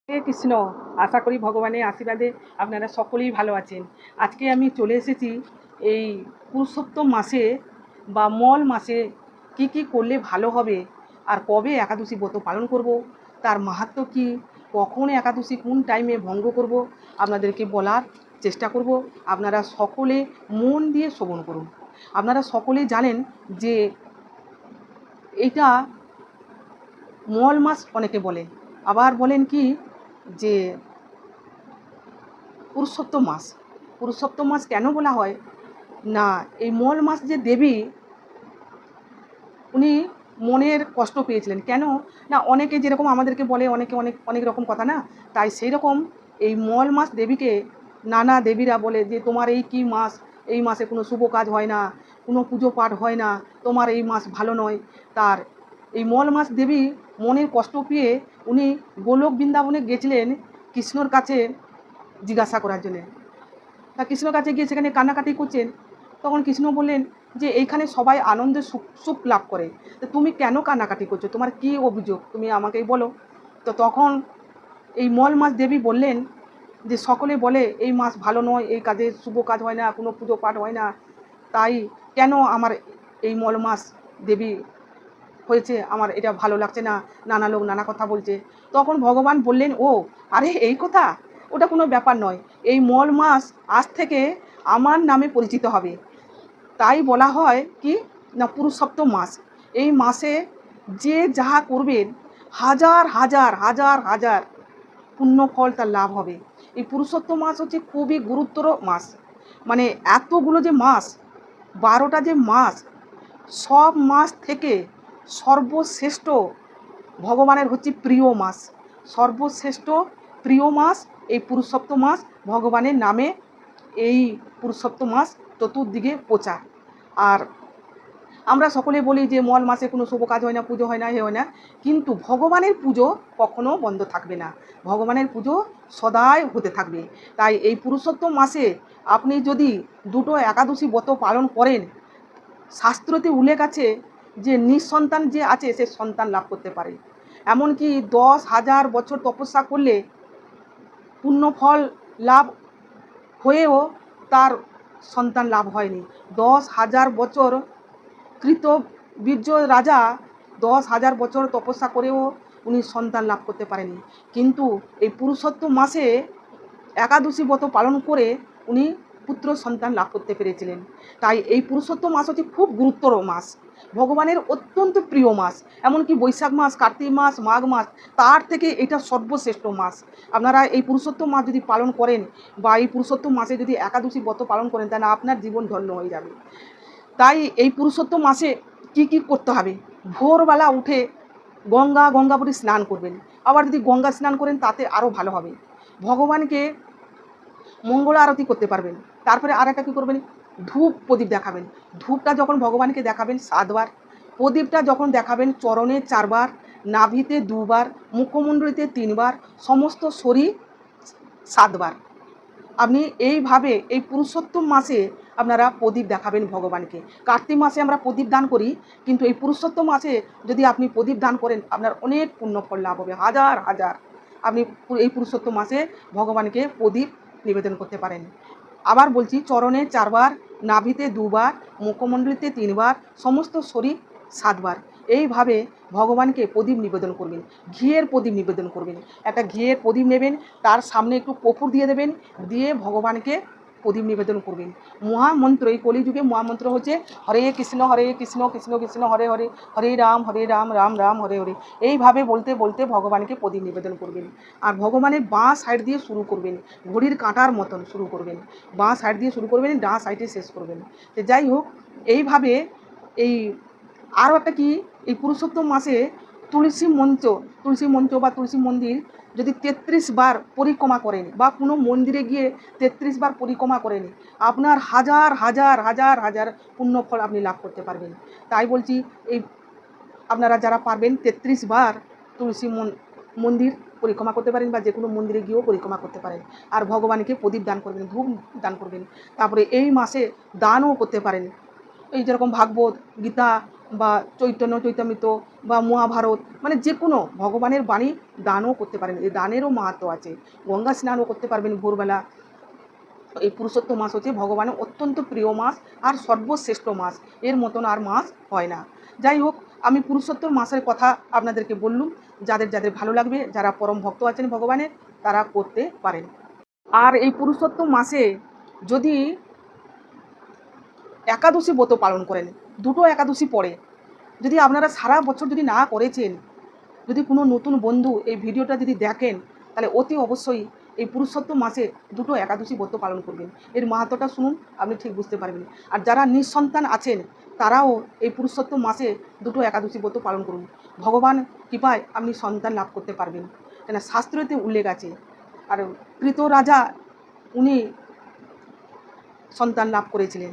হে কৃষ্ণ। আশা করি ভগবানের আশীর্বাদে আপনারা সকলেই ভালো আছেন। আজকে আমি চলে এসেছি এই পুরুষোত্তম মাসে বা মল মাসে কি কি করলে ভালো হবে, আর কবে একাদশী ব্রত পালন করব, তার মাহাত্ম্য কী, কখন একাদশী কোন টাইমে ভঙ্গ করব, আপনাদেরকে বলার চেষ্টা করব। আপনারা সকলে মন দিয়ে শ্রবণ করুন। আপনারা সকলে জানেন যে এইটা মল মাস অনেকে বলে, আবার বলেন কি যে পুরুষোত্তম মাস। পুরুষোত্তম মাস কেন বলা হয় না, এই মল মাস যে দেবী উনি মনের কষ্ট পেয়েছিলেন কেন, না অনেকে যেরকম আমাদেরকে বলে, অনেকে অনেক অনেক রকম কথা না, তাই সেই রকম এই মল মাস দেবীকে নানা দেবীরা বলে যে তোমার এই কি মাস, এই মাসে কোনো শুভ কাজ হয় না, কোনো পুজো পাঠ হয় না, তোমার এই মাস ভালো নয়। তার এই মল মাস দেবী মনের কষ্ট পেয়ে উনি গোলক বৃন্দাবনে গেছিলেন কৃষ্ণর কাছে জিজ্ঞাসা করার জন্যে। তা কৃষ্ণর কাছে গিয়ে সেখানে কান্নাকাটি করছেন। তখন কৃষ্ণ বললেন যে এইখানে সবাই আনন্দে সুখ সুখ লাভ করে, তো তুমি কেন কান্নাকাটি করছো, তোমার কী অভিযোগ তুমি আমাকেই বলো। তো তখন এই মল মাস দেবী বললেন যে সকলে বলে এই মাস ভালো নয়, এই কাজে শুভ কাজ হয় না, কোনো পুজো পাঠ হয় না, তাই কেন আমার এই মল মাস দেবী হয়েছে, আমার এটা ভালো লাগছে না, নানা লোক নানা কথা বলছে। তখন ভগবান বললেন, ও আরে এই কথা, ওটা কোনো ব্যাপার নয়, এই মল মাস আজ থেকে আমার নামে পরিচিত হবে। তাই বলা হয় কি না পুরুষোত্তম মাস। এই মাসে যে যাহা করবেন হাজার হাজার হাজার হাজার পুণ্য ফল তার লাভ হবে। এই পুরুষোত্তম মাস হচ্ছে খুবই গুরুত্বর মাস। মানে এতগুলো যে মাস, 12টা যে মাস, সব মাস থেকে সর্বশ্রেষ্ঠ ভগবানের হচ্ছে প্রিয় মাস। সর্বশ্রেষ্ঠ প্রিয় মাস এই পুরুষোত্তম মাস। ভগবানের নামে এই পুরুষোত্তম মাস চতুর্দিকে প্রচার। আর আমরা সকলে বলি যে মল মাসে কোনো শুভ কাজ হয় না, পুজো হয় না, এ হয় না, কিন্তু ভগবানের পুজো কখনো বন্ধ থাকবে না, ভগবানের পুজো সদাই হতে থাকবে। তাই এই পুরুষোত্তম মাসে আপনি যদি দুটো একাদশী ব্রত পালন করেন, শাস্ত্রতে উল্লেখ আছে যে নিঃসন্তান যে আছে সে সন্তান লাভ করতে পারে। এমনকি 10,000 বছর তপস্যা করলে পুণ্যফল লাভ হয়েও তার সন্তান লাভ হয়নি। 10,000 বছর কৃতবীর্য রাজা 10,000 বছর তপস্যা করেও উনি সন্তান লাভ করতে পারেনি, কিন্তু এই পুরুষোত্তম মাসে একাদশী ব্রত পালন করে উনি পুত্র সন্তান লাভ করতে পেরেছিলেন। তাই এই পুরুষোত্তম মাস হচ্ছে খুব গুরুত্বর মাস, ভগবানের অত্যন্ত প্রিয় মাস। এমনকি বৈশাখ মাস, কার্তিক মাস, মাঘ মাস, তার থেকে এটা সর্বশ্রেষ্ঠ মাস। আপনারা এই পুরুষোত্তম মাস যদি পালন করেন বা এই পুরুষোত্তম মাসে যদি একাদশী ব্রত পালন করেন, তাহলে আপনার জীবন ধন্য হয়ে যাবে। তাই এই পুরুষোত্তম মাসে কি কি করতে হবে, ভোরবেলা উঠে গঙ্গাবতী স্নান করবেন। আবার যদি গঙ্গা স্নান করেন তাতে আরও ভালো হবে, ভগবানকে মঙ্গল আরতি করতে পারবেন। তারপরে আর একটা কী করবেন, ধূপ প্রদীপ দেখাবেন। ধূপটা যখন ভগবানকে দেখাবেন 7 বার, প্রদীপটা যখন দেখাবেন চরণে 4 বার, নাভিতে 2 বার, মুখমণ্ডলীতে 3 বার, সমস্ত শরীর 7 বার। আপনি এইভাবে এই পুরুষোত্তম মাসে আপনারা প্রদীপ দেখাবেন ভগবানকে। কার্তিক মাসে আমরা প্রদীপ দান করি, কিন্তু এই পুরুষোত্তম মাসে যদি আপনি প্রদীপ দান করেন আপনার অনেক পুণ্যফল লাভ হবে, হাজার হাজার। আপনি এই পুরুষোত্তম মাসে ভগবানকে প্রদীপ নিবেদন করতে পারেন। আবার বলছি, চরণে 4 বার, নাভিতে 2 বার, মুখমণ্ডলীতে 3 বার, সমস্ত শরীর 7 বার। এইভাবে ভগবানকে প্রদীপ নিবেদন করবেন, ঘিয়ের প্রদীপ নিবেদন করবেন। একটা ঘিয়ের প্রদীপ নেবেন, তার সামনে একটু কর্পূর দিয়ে দেবেন, দিয়ে ভগবানকে প্রদীপ নিবেদন করবেন। মহামন্ত্র, এই কলিযুগে মহামন্ত্র হচ্ছে হরে কৃষ্ণ কৃষ্ণ কৃষ্ণ হরে হরে, হরে রাম রাম রাম হরে হরে। এইভাবে বলতে বলতে ভগবানকে প্রদীপ নিবেদন করবেন। আর ভগবানের বাঁ সাইড দিয়ে শুরু করবেন, ঘড়ির কাঁটার মতন শুরু করবেন, বাঁ সাইড দিয়ে শুরু করবেন, ডাঁ সাইডে শেষ করবেন। তো যাই হোক, এইভাবে এই আরও একটা কি, এই পুরুষোত্তম মাসে তুলসী মঞ্চ বা তুলসী মন্দির যদি 33 বার পরিক্রমা করেন, বা কোনো মন্দিরে গিয়ে 33 বার পরিক্রমা করেন, আপনার হাজার হাজার হাজার হাজার পুণ্যফল আপনি লাভ করতে পারবেন। তাই বলছি, এই আপনারা যারা পারবেন 33 বার তুলসী মন্দির পরিক্রমা করতে পারেন, বা যে কোনো মন্দিরে গিয়েও পরিক্রমা করতে পারেন। আর ভগবানকে প্রদীপ দান করবেন, ধূপ দান করবেন। তারপরে এই মাসে দানও করতে পারেন, এই যেরকম ভাগবত, গীতা, বা চৈতন্য চৈতামৃত বা মহাভারত, মানে যে কোনো ভগবানের বাণী দানও করতে পারেন। এই দানেরও মাহাত্ম আছে। গঙ্গা স্নানও করতে পারবেন ভোরবেলা। এই পুরুষোত্তম মাস হচ্ছে ভগবানের অত্যন্ত প্রিয় মাস আর সর্বশ্রেষ্ঠ মাস। এর মতন আর মাস হয় না। যাই হোক, আমি পুরুষোত্তম মাসের কথা আপনাদেরকে বললুম। যাদের যাদের ভালো লাগবে, যারা পরম ভক্ত আছেন ভগবানের, তারা করতে পারেন। আর এই পুরুষোত্তম মাসে যদি একাদশী ব্রত পালন করেন, দুটো একাদশী পড়ে, যদি আপনারা সারা বছর যদি না করেছেন, যদি কোনো নতুন বন্ধু এই ভিডিওটা যদি দেখেন, তাহলে অতি অবশ্যই এই পুরুষোত্তম মাসে দুটো একাদশী ব্রত পালন করবেন। এর মাহাত্ম্যটা শুনুন, আপনি ঠিক বুঝতে পারবেন। আর যারা নিঃসন্তান আছেন, তারাও এই পুরুষোত্তম মাসে দুটো একাদশী ব্রত পালন করুন। ভগবান কৃপায় আপনি সন্তান লাভ করতে পারবেন, কেন শাস্ত্রতে উল্লেখ আছে। আর কৃত রাজা উনি সন্তান লাভ করেছিলেন।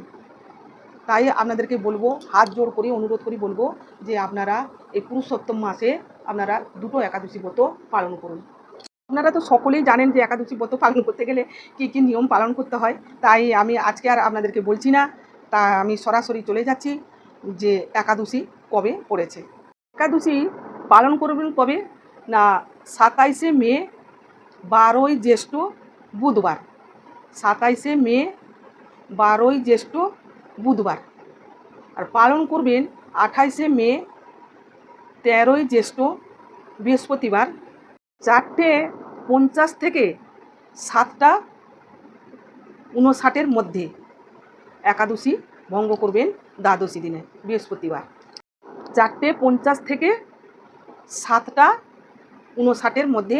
তাই আপনাদেরকে বলবো, হাত জোড় করে অনুরোধ করি বলবো যে আপনারা এই পুরুষোত্তম মাসে আপনারা দুটো একাদশী ব্রত পালন করুন। আপনারা তো সকলেই জানেন যে একাদশী ব্রত পালন করতে গেলে কী কী নিয়ম পালন করতে হয়, তাই আমি আজকে আর আপনাদেরকে বলছি না। তা আমি সরাসরি চলে যাচ্ছি যে একাদশী কবে পড়েছে। একাদশী পালন করবেন কবে না, 27শে মে, 12ই জ্যৈষ্ঠ বুধবার। 27শে মে, 12ই জ্যৈষ্ঠ বুধবার। আর পালন করবেন 28শে মে, 13ই জ্যৈষ্ঠ বৃহস্পতিবার। 4:50 থেকে 7:59 মধ্যে একাদশী ভঙ্গ করবেন দ্বাদশী দিনে বৃহস্পতিবার। 4:50 থেকে 7:59 মধ্যে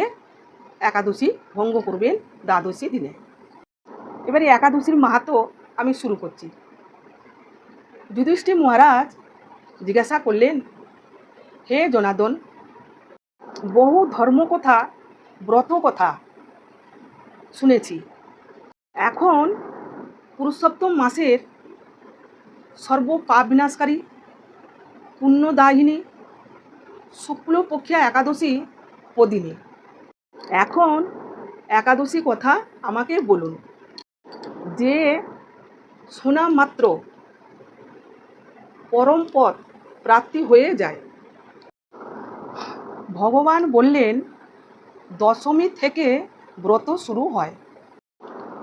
একাদশী ভঙ্গ করবেন দ্বাদশী দিনে। এবারে একাদশীর মাহাত্ম্য আমি শুরু করছি। যুধিষ্ঠির মহারাজ জিজ্ঞাসা করলেন, হে জনার্দন, বহু ধর্মকথা ব্রত কথা শুনেছি। এখন পুরুষোত্তম মাসের সর্বপাপ বিনাশকারী পুণ্যদায়িনী শুক্লপক্ষিয়া একাদশী পদিনী। এখন একাদশী কথা আমাকে বলুন, যে শোনা মাত্র পরম পদ প্রাপ্তি হয়ে যায়। ভগবান বললেন, দশমী থেকে ব্রত শুরু হয়।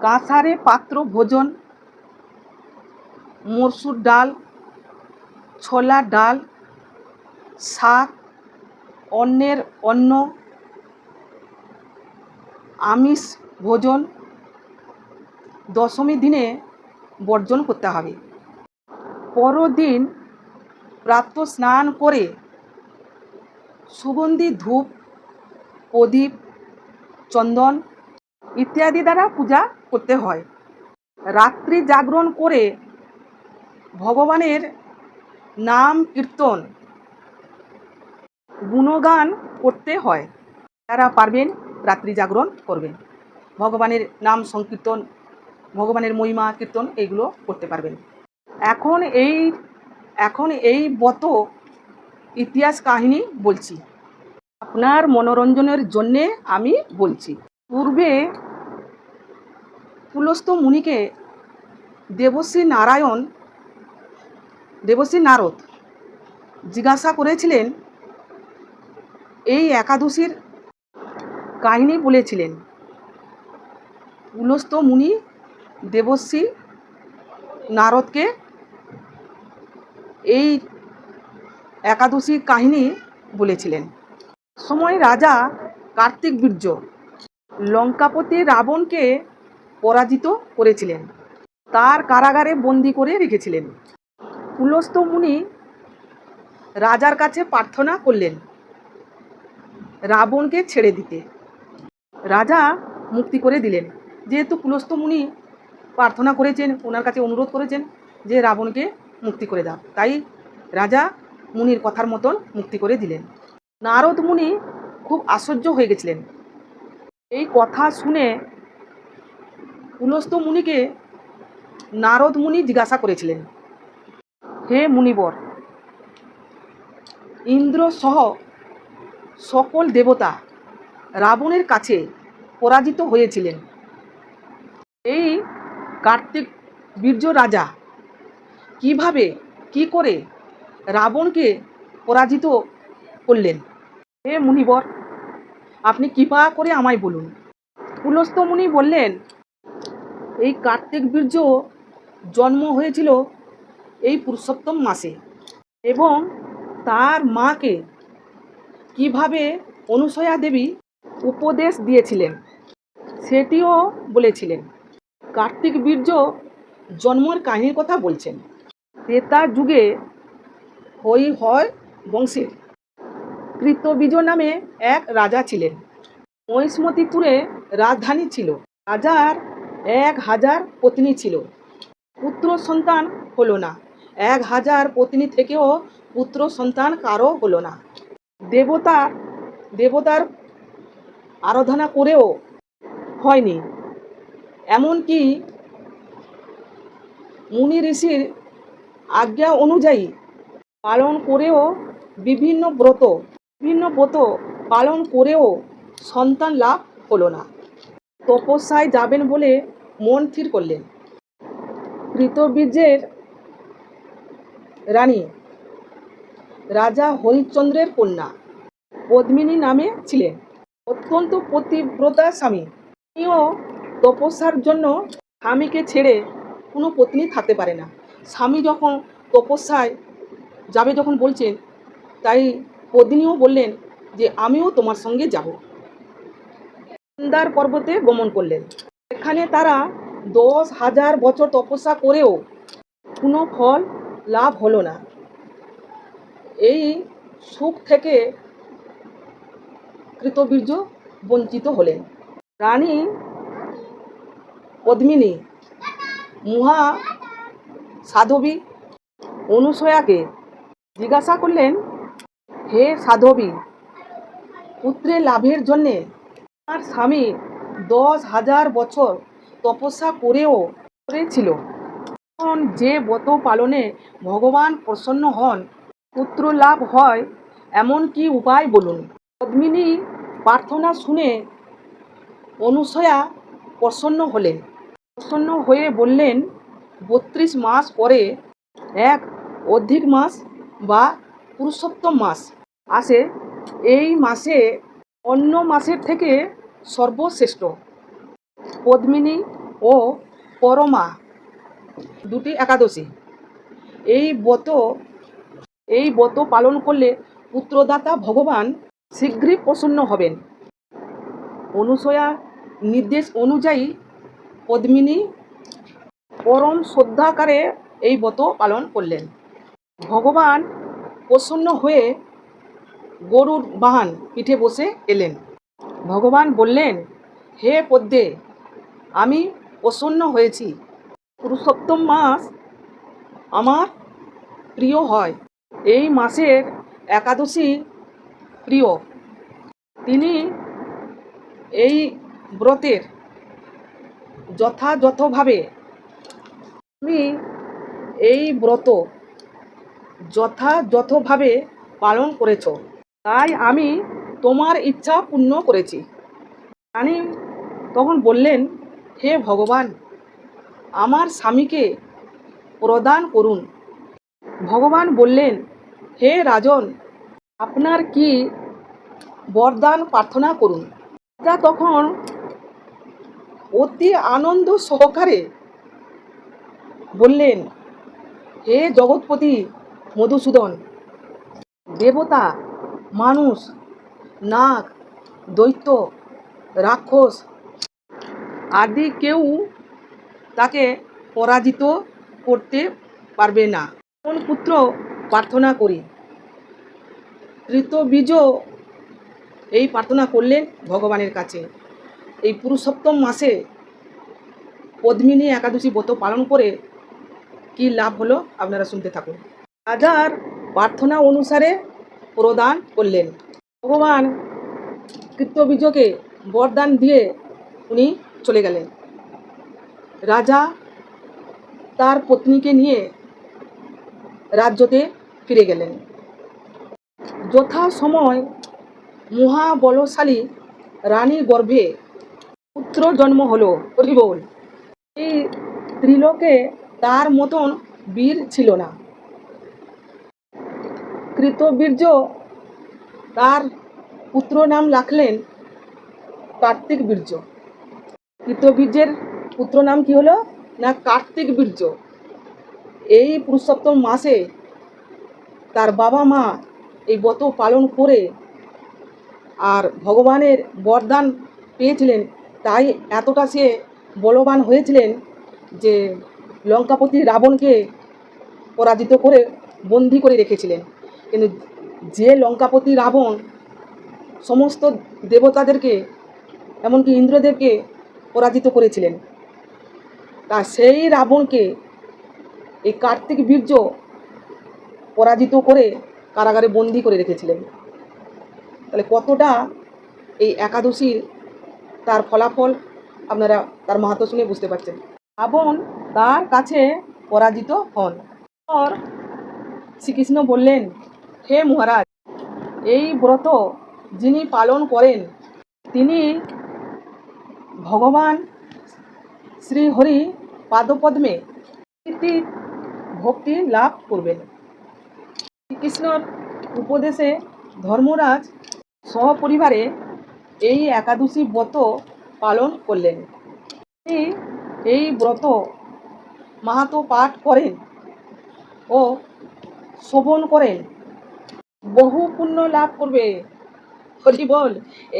কাঁসারে পাত্র ভোজন, মসুর ডাল, ছোলার ডাল, শাক, অন্নের অন্ন, আমিষ ভোজন দশমী দিনে বর্জন করতে হবে। পরদিন প্রাতঃ স্নান করে সুগন্ধি ধূপ, প্রদীপ, চন্দন ইত্যাদি দ্বারা পূজা করতে হয়। রাত্রি জাগরণ করে ভগবানের নাম কীর্তন গুণগান করতে হয়। যারা পারবেন রাত্রি জাগরণ করবেন, ভগবানের নাম সংকীর্তন, ভগবানের মহিমা কীর্তন এইগুলো করতে পারবেন। এখন এই ব্রত ইতিহাস কাহিনী বলছি, আপনার মনোরঞ্জনের জন্যে আমি বলছি। পূর্বে পুলস্ত্য মুনিকে দেবশ্রী নারদ জিজ্ঞাসা করেছিলেন, এই একাদশীর কাহিনী বলেছিলেন। পুলস্ত্য মুনি দেবশ্রী নারদকে এই একাদশী কাহিনী বলেছিলেন। সময় রাজা কার্তিক বীর্য লঙ্কাপতি রাবণকে পরাজিত করেছিলেন, তার কারাগারে বন্দি করে রেখেছিলেন। পুলস্ত্য মুনি রাজার কাছে প্রার্থনা করলেন রাবণকে ছেড়ে দিতে। রাজা মুক্তি করে দিলেন। যেহেতু পুলস্ত্য মুনি প্রার্থনা করেছেন, ওনার কাছে অনুরোধ করেছেন যে রাবণকে মুক্তি করে দাও, তাই রাজা মুনির কথার মতন মুক্তি করে দিলেন। নারদ মুনি খুব আশ্চর্য হয়ে গেছিলেন। এই কথা শুনে পুলস্ত্য মুনিকে নারদ মুনি জিজ্ঞাসা করেছিলেন, হে মুনিবর, ইন্দ্র সহ সকল দেবতা রাবণের কাছে পরাজিত হয়েছিলেন। এই কার্তিক বীর্য রাজা কিভাবে কি করে রাবণকে পরাজিত করলেন। হে মুনিবর, আপনি কৃপা করে আমায় বলুন। পুলস্ত্য মুনি বললেন, এই কার্তিক বীর্য জন্ম হয়েছিল এই পুরুষোত্তম মাসে, এবং তার মাকে কিভাবে অনুসয়া দেবী উপদেশ দিয়েছিলেন সেটিও বলেছিলেন। কার্তিক বীর্য জন্মের কাহিনীর কথা বলছেন। ত্রেতা যুগে হয় বংশের কৃতবীজ নামে এক রাজা ছিলেন। মহিষ্মতিপুরে রাজধানী ছিল। রাজার 1000 পত্নী ছিল। পুত্র সন্তান হলো না। 1000 পত্নী থেকেও পুত্র সন্তান কারো হলো না। দেবতার আরাধনা করেও হয়নি। এমনকি মুনি ঋষির আজ্ঞা অনুযায়ী পালন করেও বিভিন্ন ব্রত পালন করেও সন্তান লাভ হলো না। তপস্যায় যাবেন বলে মন স্থির করলেন। কৃতবীর্যের রানী রাজা হরিশ্চন্দ্রের কন্যা পদ্মিনী নামে ছিলেন। অত্যন্ত পতিব্রতা স্বামী। তিনিও তপস্যার জন্য স্বামীকে ছেড়ে কোনো পত্নী থাকতে পারে না। স্বামী যখন তপস্যায় যাবে যখন বলছেন, তাই পত্নীও বললেন যে আমিও তোমার সঙ্গে যাব। মন্দার পর্বতে গমন করলেন। এখানে তারা 10,000 বছর তপস্যা করেও কোনো ফল লাভ হলো না। এই সুখ থেকে কৃতবীর্য বঞ্চিত হলেন। রানী পদ্মিনী মহা সাধ্বী অনুসয়াকে জিজ্ঞাসা করলেন, হে সাধ্বী, পুত্রের লাভের জন্যে আমার স্বামী 10,000 বছর তপস্যা করেছিল। এখন যে ব্রত পালনে ভগবান প্রসন্ন হন, পুত্র লাভ হয়, এমন কি উপায় বলুন। পদ্মিনী প্রার্থনা শুনে অনুসয়া প্রসন্ন হলেন। প্রসন্ন হয়ে বললেন, 32 মাস পরে এক অধিক মাস বা পুরুষোত্তম মাস আসে। এই মাসে অন্য মাসের থেকে সর্বশ্রেষ্ঠ। পদ্মিনী ও পরমা দুটি একাদশী। এই ব্রত পালন করলে পুত্রদাতা ভগবান শীঘ্রই প্রসন্ন হবেন। অনুসয়া নির্দেশ অনুযায়ী পদ্মিনী পরম শ্রদ্ধাকারে এই ব্রত পালন করলেন। ভগবান প্রসন্ন হয়ে গরুর বাহন পিঠে বসে এলেন। ভগবান বললেন, হে পদ্মে, আমি প্রসন্ন হয়েছি। পুরুষোত্তম মাস আমার প্রিয় হয়। এই মাসের একাদশী প্রিয়। তিনি এই ব্রতের যথাযথভাবে পালন করেছ, তাই আমি তোমার ইচ্ছা পূর্ণ করেছি। রানী তখন বললেন, হে ভগবান, আমার স্বামীকে প্রদান করুন। ভগবান বললেন, হে রাজন, আপনার কি বরদান প্রার্থনা করুন। রাজা তখন অতি আনন্দ সহকারে বললেন, হে জগৎপতি মধুসূদন, দেবতা, মানুষ, নাগ, দৈত্য, রাক্ষস আদি কেউ তাকে পরাজিত করতে পারবে না। কোন পুত্র প্রার্থনা করি। কৃতবীজ এই প্রার্থনা করলেন ভগবানের কাছে। এই পুরুষোত্তম মাসে পদ্মিনী একাদশী ব্রত পালন করে কি লাভ হলো আপনারা শুনতে থাকুন। রাজার প্রার্থনা অনুসারে প্রদান করলেন। ভগবান কৃতবীজকে বরদান দিয়ে উনি চলে গেলেন। রাজা তার পত্নীকে নিয়ে রাজ্যতে ফিরে গেলেন। যথাসময় মহাবলশালী রানীর গর্ভে পুত্র জন্ম হলো। হরি বল। এই ত্রিলোকে তার মতন বীর ছিল না। কৃতবীর্য তার পুত্র নাম রাখলেন কার্তিক বীর্য। কৃতবীর্যের পুত্র নাম কি হলো না কার্তিক বীর্য। এই পুরুষোত্তম মাসে তার বাবা মা এই ব্রত পালন করে আর ভগবানের বরদান পেয়েছিলেন, তাই এতটা সে বলবান হয়েছিলেন যে লঙ্কাপতি রাবণকে পরাজিত করে বন্দি করে রেখেছিলেন। কিন্তু যে লঙ্কাপতি রাবণ সমস্ত দেবতাদেরকে এমনকি ইন্দ্রদেবকে পরাজিত করেছিলেন, তা সেই রাবণকে এই কার্তিক বীর্য পরাজিত করে কারাগারে বন্দি করে রেখেছিলেন। তাহলে কতটা এই একাদশীর তার ফলাফল আপনারা তার মাহাত্ম্য শুনে বুঝতে পারছেন। রাবণ তার কাছে পরাজিত হন। আর শ্রীকৃষ্ণ বললেন, হে মহারাজ, এই ব্রত যিনি পালন করেন তিনি ভগবান শ্রীহরি পাদপদ্মে ভক্তি লাভ করবেন। শ্রীকৃষ্ণর উপদেশে ধর্মরাজ সহপরিবারে এই একাদশী ব্রত পালন করলেন। তিনি এই ব্রত মাহাত্ম্য পাঠ করেন ও শ্রবণ করেন, বহু পুণ্য লাভ করবে। হরি বল।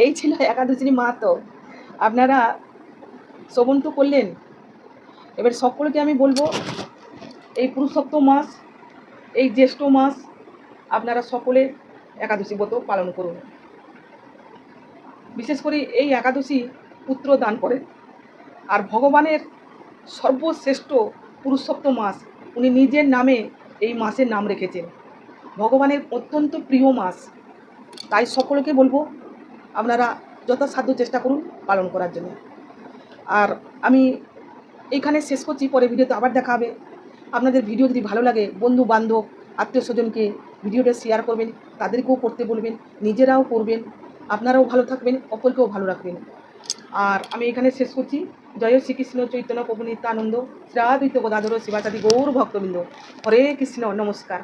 এই ছিল একাদশীর মাহাত্ম্য। আপনারা শ্রবণ তো করলেন, এবার সকলকে আমি বলবো এই পুরুষোত্তম মাস, এই জ্যৈষ্ঠ মাস আপনারা সকলে একাদশী ব্রত পালন করুন। বিশেষ করে এই একাদশী পুত্র দান করে। আর ভগবানের সর্বশ্রেষ্ঠ পুরুষোত্তম মাস, উনি নিজের নামে এই মাসের নাম রেখেছেন। ভগবানের অত্যন্ত প্রিয় মাস, তাই সকলকে বলবো আপনারা যথাসাধ্য চেষ্টা করুন পালন করার জন্য। আর আমি এইখানে শেষ করছি, পরে ভিডিওতে আবার দেখা হবে। আপনাদের ভিডিও যদি ভালো লাগে বন্ধু বান্ধব আত্মীয় স্বজনকে ভিডিওটা শেয়ার করবেন, তাদেরকেও করতে বলবেন, নিজেরাও করবেন, আপনারাও ভালো থাকবেন, অপরকেও ভালো রাখবেন। আর আমি এখানে শেষ করছি। জয় শ্রীকৃষ্ণ চৈতন্য প্রভু নিত্যানন্দ শ্রী অদ্বৈত গদাধর শিবাচার্য গৌর ভক্তবৃন্দ। হরে কৃষ্ণ, নমস্কার।